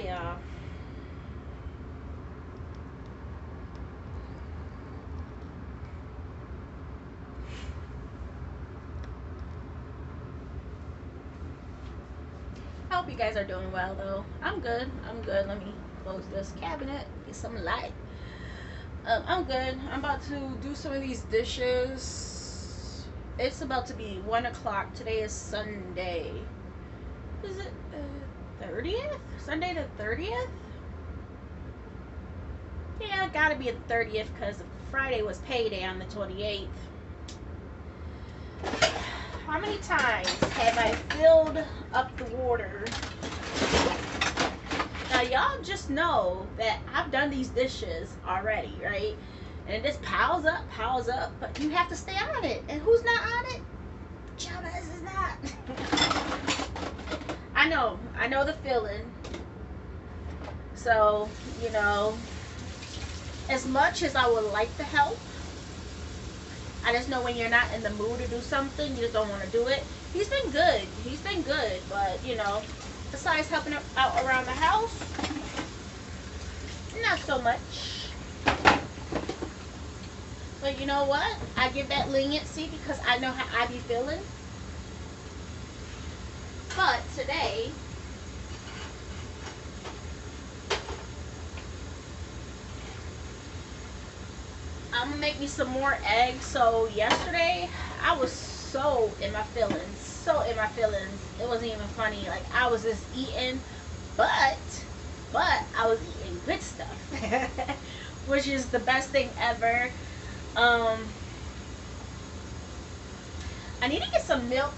y'all. I hope you guys are doing well though. I'm good. I'm good. Let me close this cabinet. Get some light. I'm good. I'm about to do some of these dishes. It's about to be 1 o'clock. Today is Sunday. Is it 30th? Sunday the 30th? Yeah, gotta be the 30th because Friday was payday on the 28th. How many times have I filled up the water? Now, y'all just know that I've done these dishes already, right? And it just piles up, but you have to stay on it. And who's not on it? Jonas is not. I know the feeling. So, as much as I would like to help, I just know when you're not in the mood to do something, you just don't want to do it. He's been good, but besides helping out around the house, not so much. But you know what? I give that leniency because I know how I be feeling. But today, I'm gonna make me some more eggs. So yesterday, I was so in my feelings. It wasn't even funny. Like, I was just eating, but I was eating good stuff, which is the best thing ever. I need to get some milk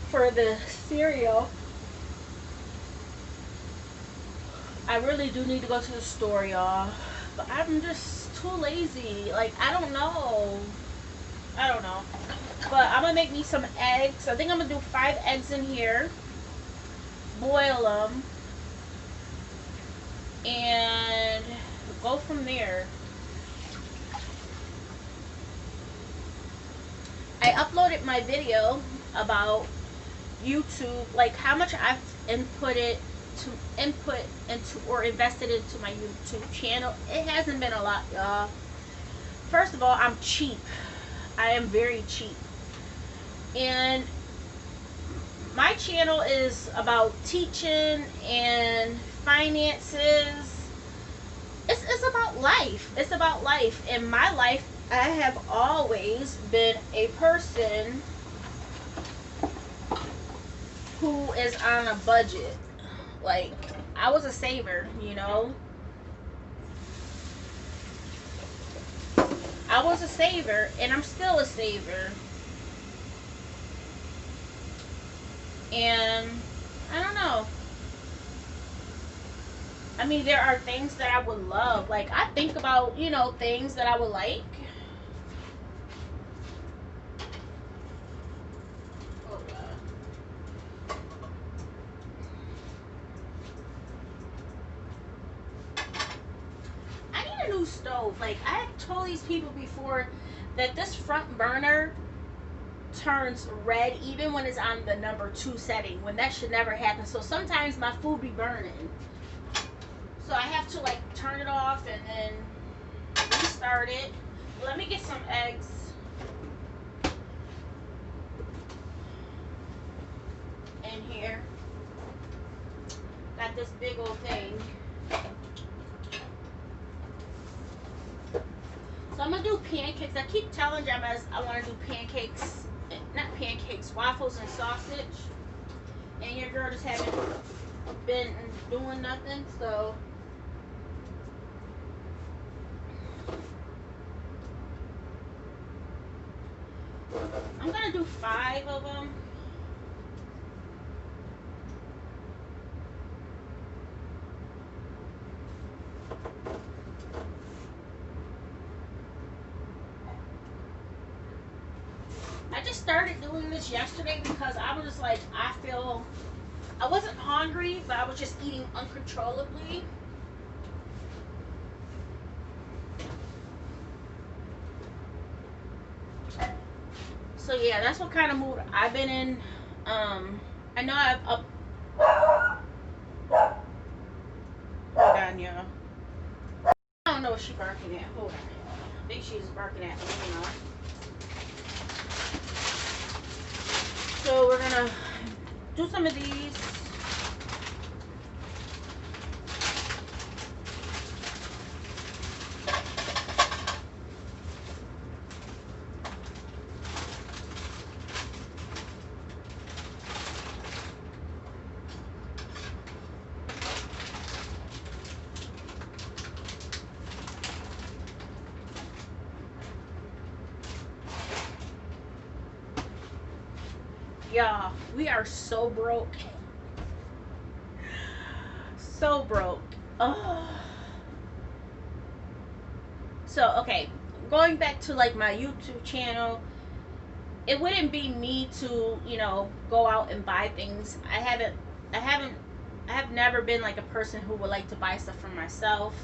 for the cereal. I really do need to go to the store, y'all. But I'm just too lazy. Like, I don't know. But I'm going to make me some eggs. I think I'm going to do 5 eggs in here. Boil them. And go from there. I uploaded my video about YouTube, like how much I've input into or invested into my YouTube channel. It hasn't been a lot, y'all. First of all, I'm cheap. I am very cheap. And my channel is about teaching and finances. It's about life. It's about life. In my life, I have always been a person who is on a budget. Like, I was a saver, I was a saver, and I'm still a saver. And I don't know. I mean, there are things that I would love. Like, I think about, things that I would like. I need a new stove. Like, I have told these people before that this front burner turns red even when it's on the number 2 setting, when that should never happen. So sometimes my food be burning. So I have to, like, turn it off and then restart it. Let me get some eggs. In here. Got this big old thing. So I'm going to do pancakes. I keep telling Gemma I want to do pancakes. Not pancakes, waffles and sausage. And your girl just haven't been doing nothing, so I'm gonna do 5 of them. I just started doing this yesterday because I was just like, I wasn't hungry, but I was just eating uncontrollably. So yeah, that's what kind of mood I've been in. I know on, y'all. I don't know what she's barking at. Hold on. I think she's barking at Luna. So we're gonna do some of these. Y'all, we are so broke. So broke. Oh. So, okay, going back to like my YouTube channel, it wouldn't be me to, you know, go out and buy things. I have never been like a person who would like to buy stuff for myself.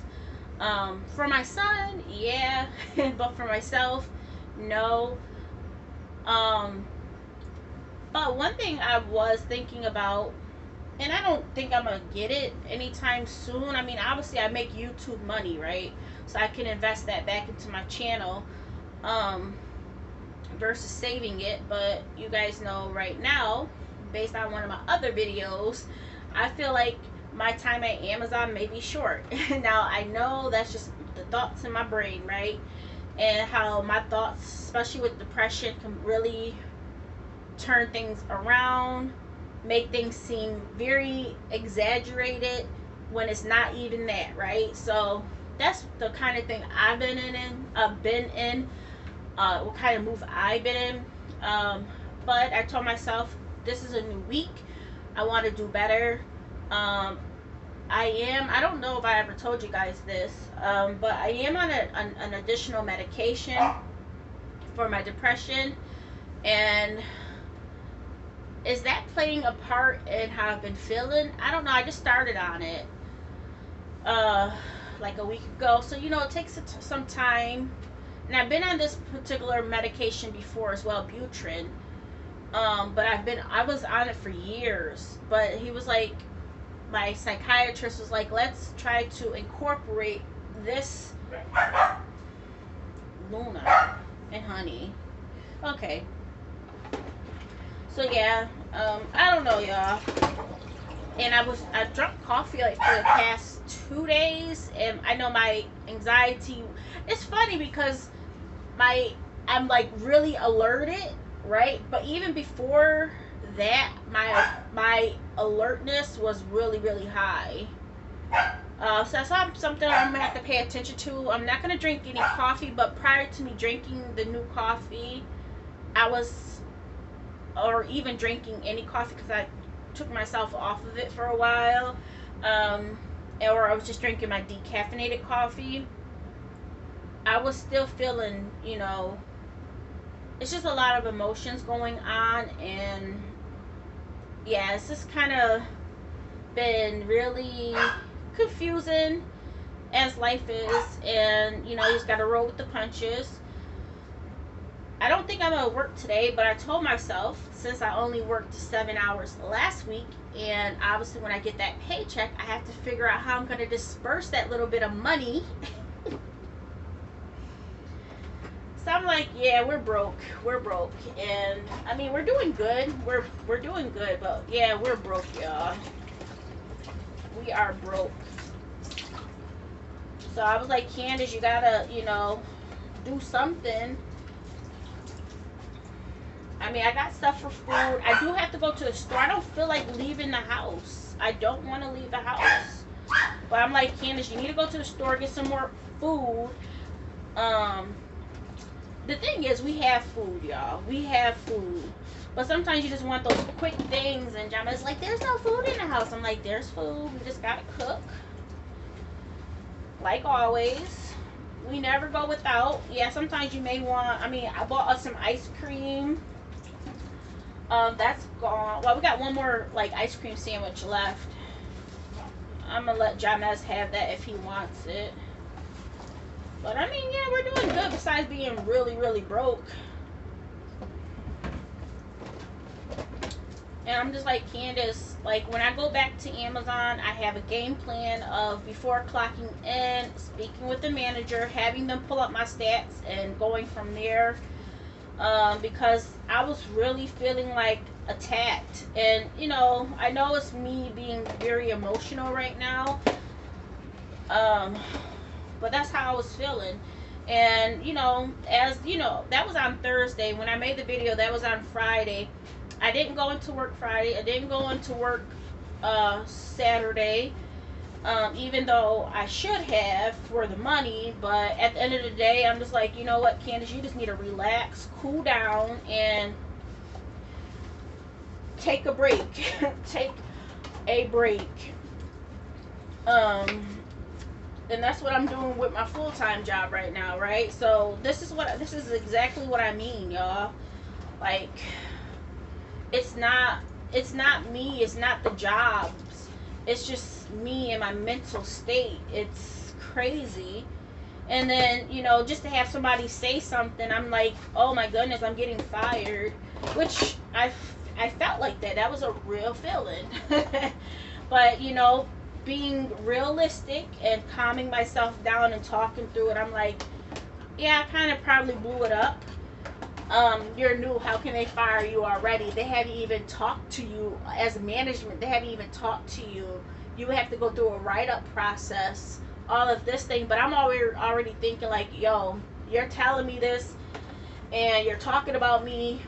For my son, yeah, but for myself, no. But one thing I was thinking about, and I don't think I'm gonna get it anytime soon. I mean, obviously I make YouTube money, right? So I can invest that back into my channel, versus saving it. But you guys know right now, based on one of my other videos, I feel like my time at Amazon may be short. Now I know that's just the thoughts in my brain, right? And how my thoughts, especially with depression, can really turn things around, make things seem very exaggerated when it's not even that, right? So that's the kind of thing I've been in. What kind of move I've been in. But I told myself this is a new week. I want to do better. I don't know if I ever told you guys this, but I am on an additional medication for my depression, and is that playing a part in how I've been feeling? I don't know. I just started on it like a week ago, so you know it takes some time. And I've been on this particular medication before as well, Butrin. But I was on it for years. But he was like, my psychiatrist was like, let's try to incorporate this, Luna and Honey. Okay. So yeah, I don't know, y'all. And I drank coffee like for the past 2 days, and I know my anxiety. It's funny because I'm like really alerted, right? But even before that, my alertness was really, really high. So that's something I'm gonna have to pay attention to. I'm not gonna drink any coffee, but prior to me drinking the new coffee, or even drinking any coffee, because I took myself off of it for a while, or I was just drinking my decaffeinated coffee, I was still feeling, you know, it's just a lot of emotions going on, and yeah, it's just kind of been really confusing, as life is, and you know, you just gotta roll with the punches. I don't think I'm gonna work today, but I told myself, since I only worked 7 hours last week, and obviously when I get that paycheck, I have to figure out how I'm gonna disperse that little bit of money. So I'm like, yeah, we're broke, and I mean, we're doing good, we're doing good, but yeah, we're broke, y'all. We are broke. So I was like, Candace, you gotta, you know, do something. I mean, I got stuff for food. I do have to go to the store. I don't feel like leaving the house. I don't want to leave the house. But I'm like, Candace, you need to go to the store, get some more food. The thing is, we have food, y'all. We have food. But sometimes you just want those quick things. And Jama's like, there's no food in the house. I'm like, there's food. We just got to cook. Like always. We never go without. Yeah, sometimes you may want, I mean, I bought us some ice cream. That's gone. Well, we got one more like ice cream sandwich left. I'm gonna let Jamez have that if he wants it. But I mean, yeah, we're doing good besides being really, really broke. And I'm just like, Candace, like when I go back to Amazon, I have a game plan of before clocking in, speaking with the manager, having them pull up my stats, and going from there. Because I was really feeling like attacked. And, I know it's me being very emotional right now. Um, but that's how I was feeling. And, that was on Thursday. When I made the video, that was on Friday. I didn't go into work Friday. I didn't go into work Saturday. Even though I should have for the money, but at the end of the day, I'm just like, you know what, Candace, you just need to relax, cool down, and take a break. Take a break. And that's what I'm doing with my full-time job right now, right? So this is exactly what I mean, y'all. Like, it's not me, it's not the jobs, it's just me and my mental state. It's crazy. And then, just to have somebody say something, I'm like, oh my goodness, I'm getting fired. Which I felt like that was a real feeling. But, being realistic and calming myself down and talking through it, I'm like, yeah, I kind of probably blew it up. You're new, how can they fire you already? They haven't even talked to you as management. They haven't even talked to you. You have to go through a write-up process, all of this thing. But I'm already thinking like, yo, you're telling me this and you're talking about me,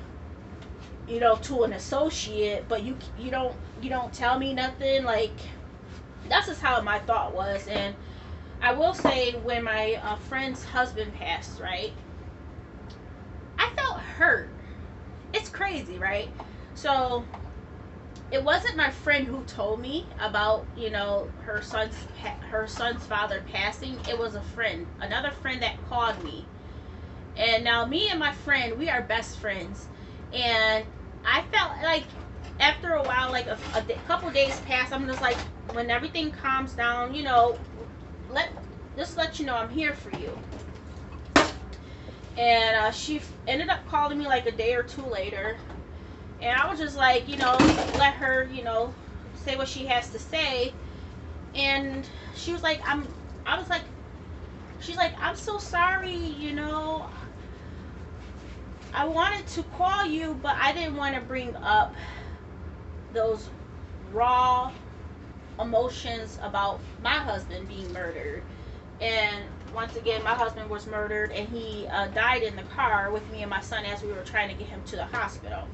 to an associate, but you don't tell me nothing. Like, that's just how my thought was. And I will say, when my friend's husband passed, right, I felt hurt. It's crazy, right? So it wasn't my friend who told me about, her son's father passing. It was another friend that called me. And now me and my friend, we are best friends. And I felt like after a while, like a couple days passed, I'm just like, when everything calms down, let you know I'm here for you. And she ended up calling me like a day or two later. And I was just like, let her, say what she has to say. And she was like, she's like, I'm so sorry, I wanted to call you, but I didn't want to bring up those raw emotions about my husband being murdered. And once again, my husband was murdered, and he died in the car with me and my son as we were trying to get him to the hospital.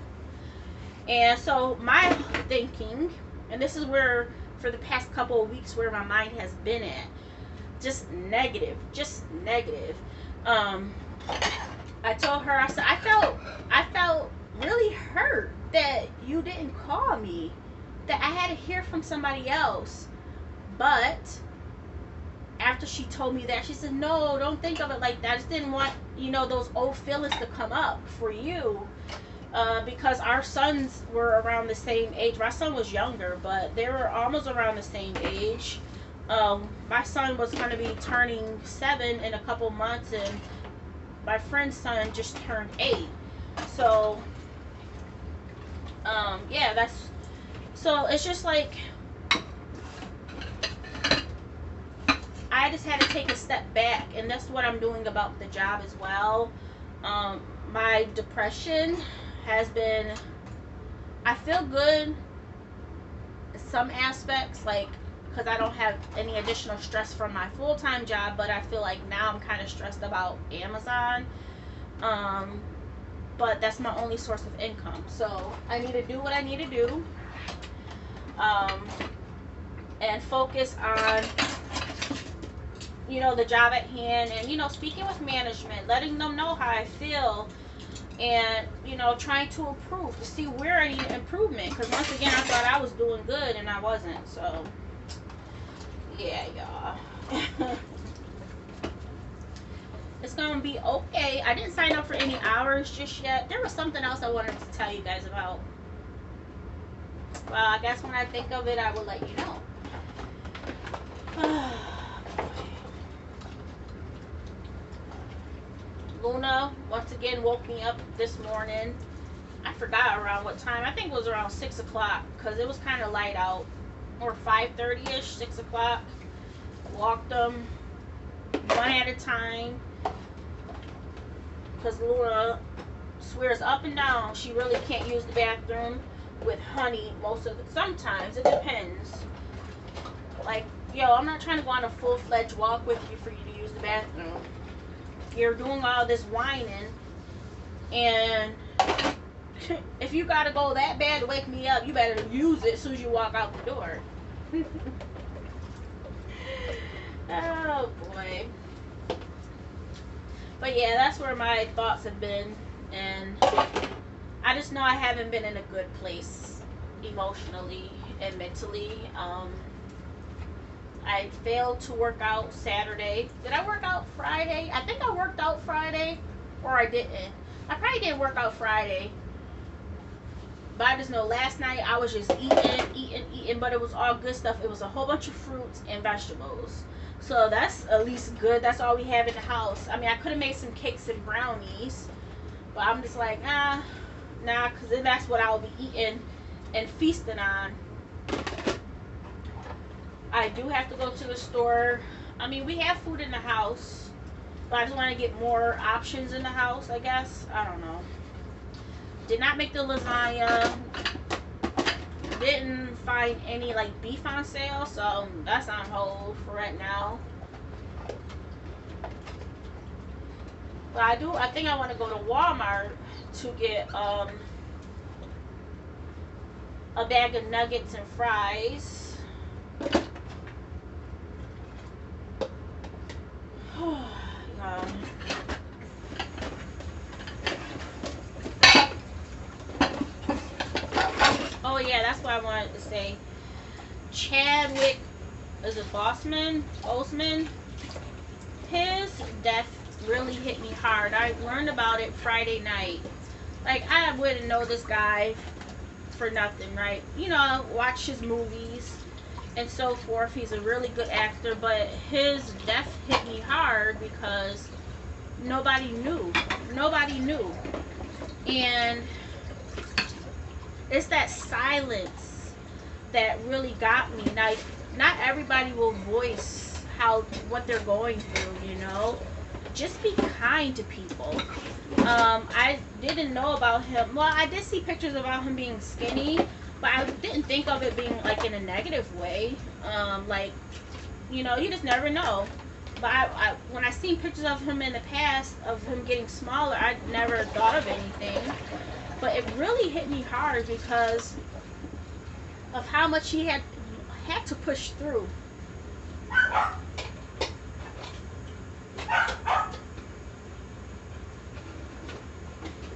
And so my thinking, and this is where, for the past couple of weeks, where my mind has been at, just negative. I told her, I said, I felt really hurt that you didn't call me, that I had to hear from somebody else. But after she told me that, she said, no, don't think of it like that. I just didn't want, those old feelings to come up for you. Because our sons were around the same age. My son was younger, but they were almost around the same age. My son was going to be turning 7 in a couple months, and my friend's son just turned 8. So, so it's just like, I just had to take a step back, and that's what I'm doing about the job as well. My depression has been, I feel good in some aspects, like, because I don't have any additional stress from my full-time job, but I feel like now I'm kind of stressed about Amazon. But that's my only source of income, so I need to do what I need to do, and focus on, the job at hand, and, speaking with management, letting them know how I feel, and, trying to improve, to see where I need improvement, because once again, I thought I was doing good, and I wasn't. So yeah, y'all. It's gonna be okay. I didn't sign up for any hours just yet. There was something else I wanted to tell you guys about. Well, I guess when I think of it, I will let you know. Luna once again woke me up this morning, I forgot around what time. I think it was around 6 o'clock because it was kind of light out, or 5:30ish, 6 o'clock. Walked them one at a time because Luna swears up and down she really can't use the bathroom with Honey most of the. Sometimes it depends. Like, yo, I'm not trying to go on a full-fledged walk with you for you to use the bathroom. You're doing all this whining, and if you gotta go that bad to wake me up, you better use it as soon as you walk out the door. Oh boy. But yeah, that's where my thoughts have been, and I just know I haven't been in a good place emotionally and mentally. I failed to work out Saturday. Did I work out Friday? I think I worked out Friday, or I didn't. I probably didn't work out Friday. But I just know last night I was just eating, but it was all good stuff. It was a whole bunch of fruits and vegetables. So that's at least good. That's all we have in the house. I mean, I could have made some cakes and brownies, but I'm just like, nah, because then that's what I'll be eating and feasting on. I do have to go to the store. I mean, we have food in the house, but I just want to get more options in the house, I guess. I don't know. Did not make the lasagna. Didn't find any like beef on sale, so that's on hold for right now. But I think I want to go to Walmart to get a bag of nuggets and fries. Oh yeah, that's what I wanted to say. Chadwick, is it Boseman? His death really hit me hard. I learned about it Friday night. Like, I wouldn't know this guy for nothing, right? You know, watch his movies and so forth. He's a really good actor, but his death hit me hard because nobody knew. And it's that silence that really got me. Like, not everybody will voice what they're going through, you know. Just be kind to people. I didn't know about him. Well, I did see pictures about him being skinny, but I didn't think of it being like in a negative way. Like, you know, you just never know. But when I seen pictures of him in the past, of him getting smaller, I never thought of anything. But it really hit me hard because of how much he had to push through.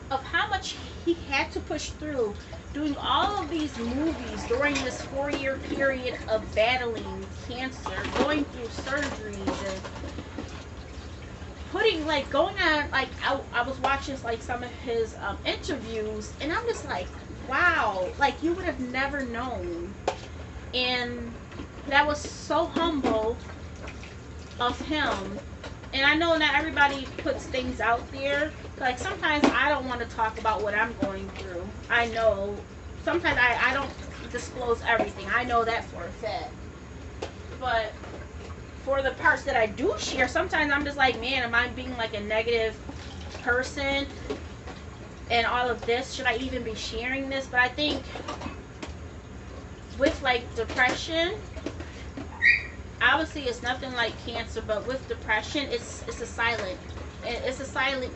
Of how much he had to push through doing all of these movies during this 4-year period of battling cancer, going through surgeries, and putting, like, going on, like, I was watching, like, some of his interviews, and I'm just like, wow, like, you would have never known. And that was so humble of him. And I know not everybody puts things out there. Like, sometimes I don't want to talk about what I'm going through. I know. Sometimes I don't disclose everything. I know that for a fact. But for the parts that I do share, sometimes I'm just like, man, am I being like a negative person? And all of this, should I even be sharing this? But I think with, like, depression, obviously it's nothing like cancer, but with depression, it's a silent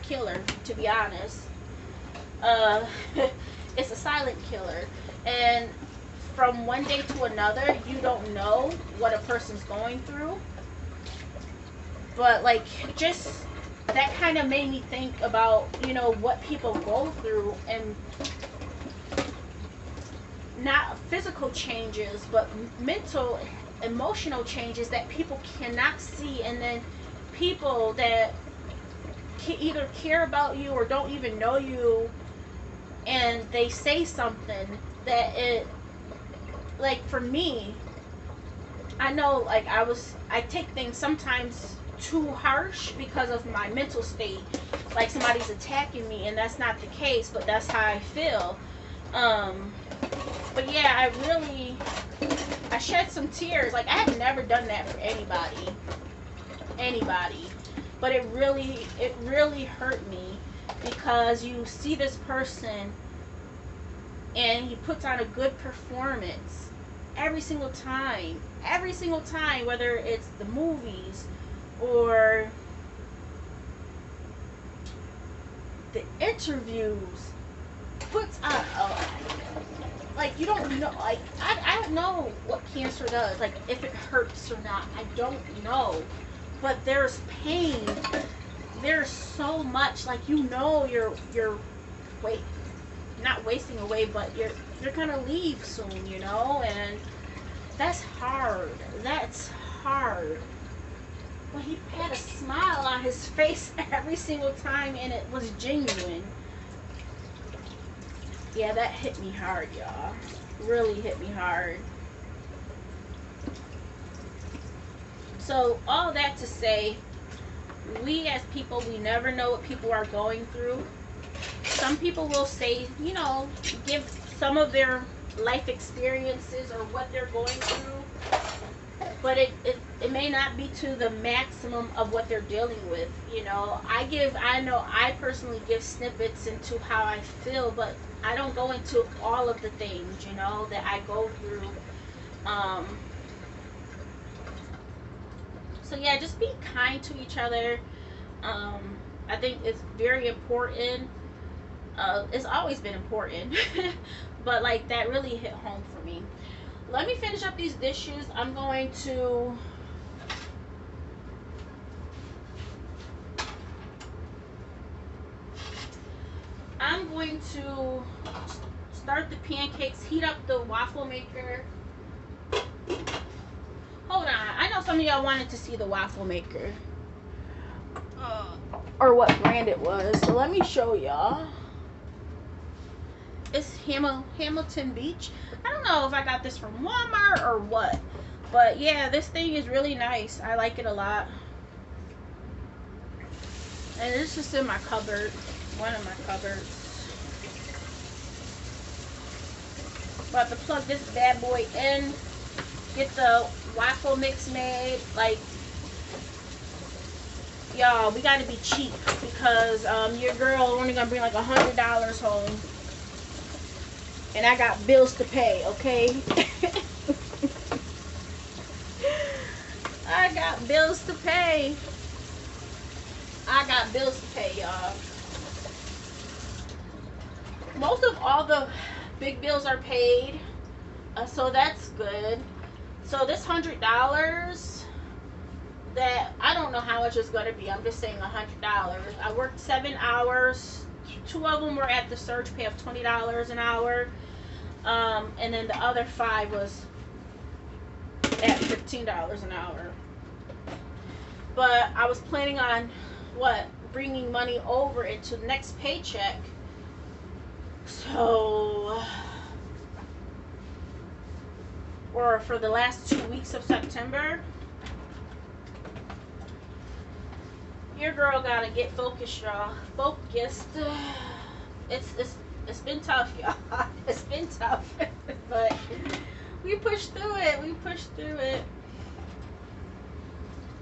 killer, to be honest. It's a silent killer, and from one day to another, you don't know what a person's going through. But, like, just that kind of made me think about, you know, what people go through, and not physical changes, but mental, emotional changes that people cannot see. And then people that either care about you or don't even know you, and they say something that it, like, for me, I know, like, I take things sometimes too harsh because of my mental state. like somebody's attacking me, and that's not the case, but that's how I feel. Um, but yeah, I shed some tears. Like, I have never done that for anybody. But it really hurt me, because you see this person and he puts on a good performance every single time, whether it's the movies or the interviews, puts on like, you don't know, like, I don't know what cancer does, like, if it hurts or not, I don't know, but there's pain, there's so much, like, you know, you're wait not wasting away, but you're gonna leave soon, you know, and that's hard. But he had a smile on his face every single time, and it was genuine. Yeah, that hit me hard, y'all. Really hit me hard. So, all that to say, we as people, we never know what people are going through. Some people will say, you know, give some of their life experiences or what they're going through, but it may not be to the maximum of what they're dealing with. You know, I know I personally give snippets into how I feel, but I don't go into all of the things, you know, that I go through. So yeah, just be kind to each other. I think it's very important. It's always been important, but like, that really hit home for me. Let me finish up these dishes. I'm going to start the pancakes, heat up the waffle maker. Hold on, I know some of y'all wanted to see the waffle maker, or what brand it was, so let me show y'all. It's Hamilton Beach. I don't know if I got this from Walmart or what, but yeah, this thing is really nice. I like it a lot, and it's just in my cupboard, one of my cupboards. About to plug this bad boy in, get the waffle mix made. Like, y'all, we gotta be cheap, because your girl only gonna bring like $100 home, and I got bills to pay, okay? I got bills to pay. Y'all. Most of all the big bills are paid, so that's good. So this $100, that I don't know how much it's gonna be. I'm just saying $100. I worked 7 hours. 2 of them were at the surge pay of $20 an hour, and then the other 5 was at $15 an hour. But I was planning on bringing money over into the next paycheck. So, or for the last 2 weeks of September, your girl gotta get focused, y'all. Focused. It's been tough, y'all. It's been tough, but we pushed through it.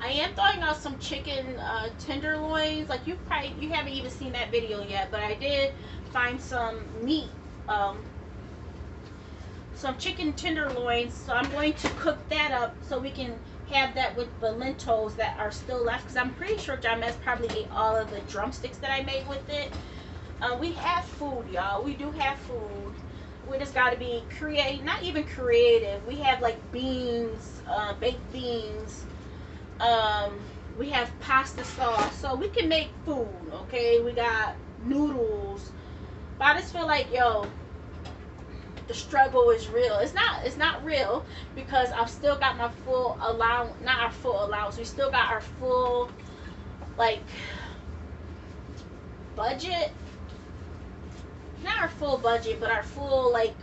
I am throwing out some chicken tenderloins. Like, you haven't even seen that video yet, but I did find some meat, some chicken tenderloins. So I'm going to cook that up so we can have that with the lentils that are still left, because I'm pretty sure James probably ate all of the drumsticks that I made with it. We have food, y'all. We do have food. We just got to be not even creative. We have like beans, baked beans. We have pasta sauce, so we can make food, okay? We got noodles. But I just feel like, yo, the struggle is real. It's not real, because I've still got my full allowance, not our full allowance, we still got our full, like, budget. Not our full budget, but our full, like,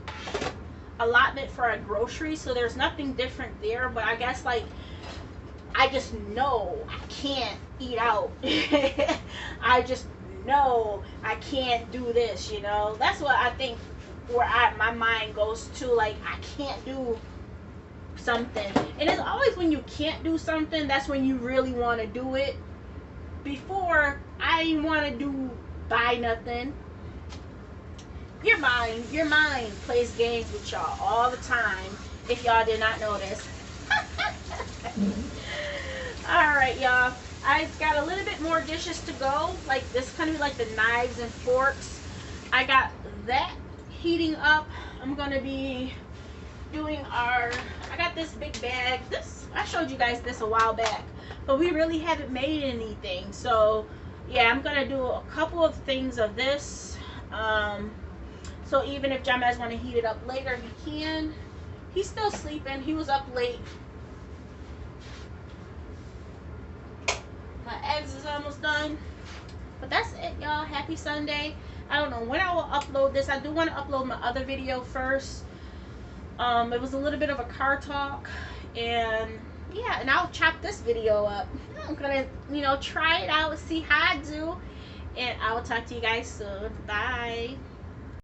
allotment for our groceries. So there's nothing different there, but I guess, like, I just know I can't eat out. I just no, I can't do this, you know. That's what I think where my mind goes to, like, I can't do something. And it's always when you can't do something, that's when you really want to do it. Before, I didn't want to buy nothing. Your mind plays games with y'all all the time, if y'all did not know this. Alright, y'all. I've got a little bit more dishes to go. Like, this kind of like the knives and forks. I got that heating up. I'm going to be doing I got this big bag. I showed you guys this a while back, but we really haven't made anything. So, yeah, I'm going to do a couple of things of this. So even if Jamez want to heat it up later, he can. He's still sleeping. He was up late. My eggs is almost done. But that's it, y'all. Happy Sunday. I don't know when I will upload this. I do want to upload my other video first. It was a little bit of a car talk. And yeah, and I'll chop this video up. I'm going to, try it out, see how I do. And I will talk to you guys soon. Bye.